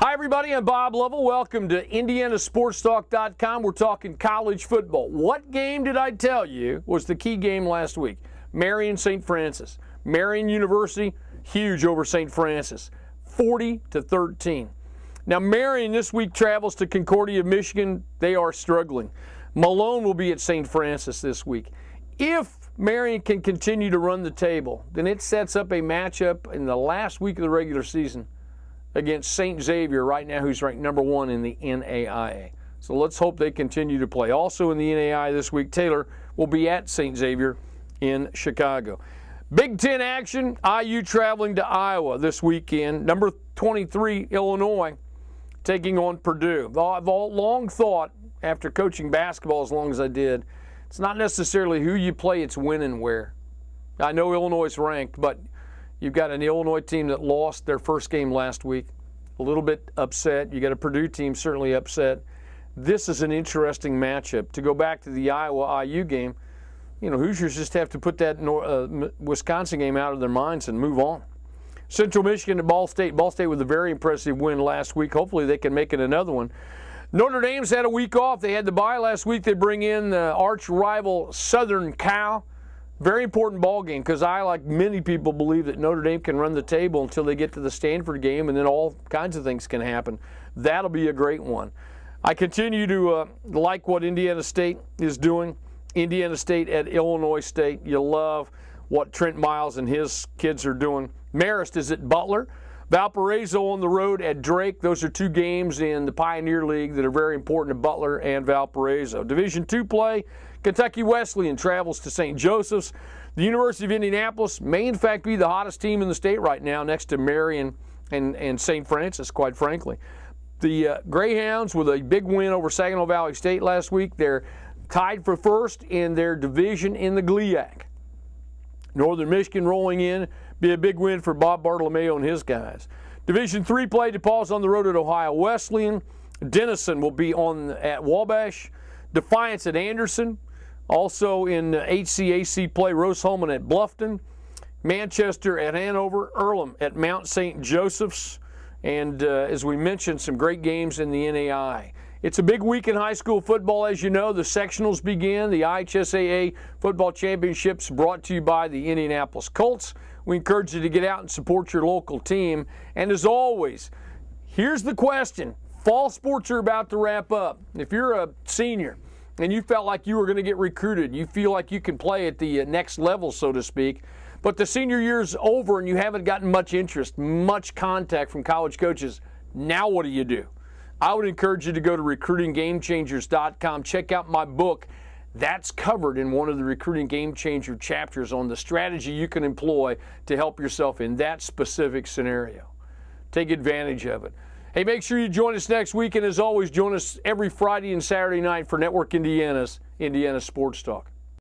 Hi, everybody. I'm Bob Lovell. Welcome to IndianaSportsTalk.com. We're talking college football. What game did I tell you was the key game last week? Marion St. Francis. Marion University, huge over St. Francis, 40-13. Now, Marion this week travels to Concordia, Michigan. They are struggling. Malone will be at St. Francis this week. If Marion can continue to run the table, then it sets up a matchup in the last week of the regular season against St. Xavier right now, who's ranked number 1 in the NAIA. So let's hope they continue to play. Also in the NAIA this week, Taylor will be at St. Xavier in Chicago. Big Ten action, IU traveling to Iowa this weekend. Number 23, Illinois, taking on Purdue. I've long thought, after coaching basketball as long as I did, it's not necessarily who you play, it's when and where. I know Illinois is ranked, but you've got an Illinois team that lost their first game last week, a little bit upset. You got a Purdue team certainly upset. This is an interesting matchup. To go back to the Iowa-IU game, you know, Hoosiers just have to put that Wisconsin game out of their minds and move on. Central Michigan at Ball State. Ball State with a very impressive win last week. Hopefully they can make it another one. Notre Dame's had a week off. They had the bye last week. They bring in the arch rival Southern Cal. Very important ball game because I, like many people, believe that Notre Dame can run the table until they get to the Stanford game, and then all kinds of things can happen. That'll be a great one. I continue to like what Indiana State is doing. Indiana State at Illinois State. You love what Trent Miles and his kids are doing. Marist is at Butler. Valparaiso on the road at Drake. Those are two games in the Pioneer League that are very important to Butler and Valparaiso. Division II play, Kentucky Wesleyan travels to St. Joseph's. The University of Indianapolis may, in fact, be the hottest team in the state right now, next to Marion and St. Francis, quite frankly. The Greyhounds with a big win over Saginaw Valley State last week. They're tied for first in their division in the GLIAC. Northern Michigan rolling in. Be a big win for Bob Bartolomeo and his guys. Division III play, DePaul's on the road at Ohio Wesleyan. Denison will be at Wabash. Defiance at Anderson. Also in HCAC play, Rose-Hulman at Bluffton. Manchester at Hanover. Earlham at Mount St. Joseph's. And as we mentioned, some great games in the NAI. It's a big week in high school football, as you know. The sectionals begin. The IHSAA Football Championships brought to you by the Indianapolis Colts. We encourage you to get out and support your local team. And as always, here's the question. Fall sports are about to wrap up. If you're a senior and you felt like you were going to get recruited, you feel like you can play at the next level, so to speak, but the senior year's over and you haven't gotten much interest, much contact from college coaches, now what do you do? I would encourage you to go to recruitinggamechangers.com. Check out my book. That's covered in one of the Recruiting Game Changer chapters on the strategy you can employ to help yourself in that specific scenario. Take advantage of it. Hey, make sure you join us next week, and as always, join us every Friday and Saturday night for Network Indiana's Indiana Sports Talk.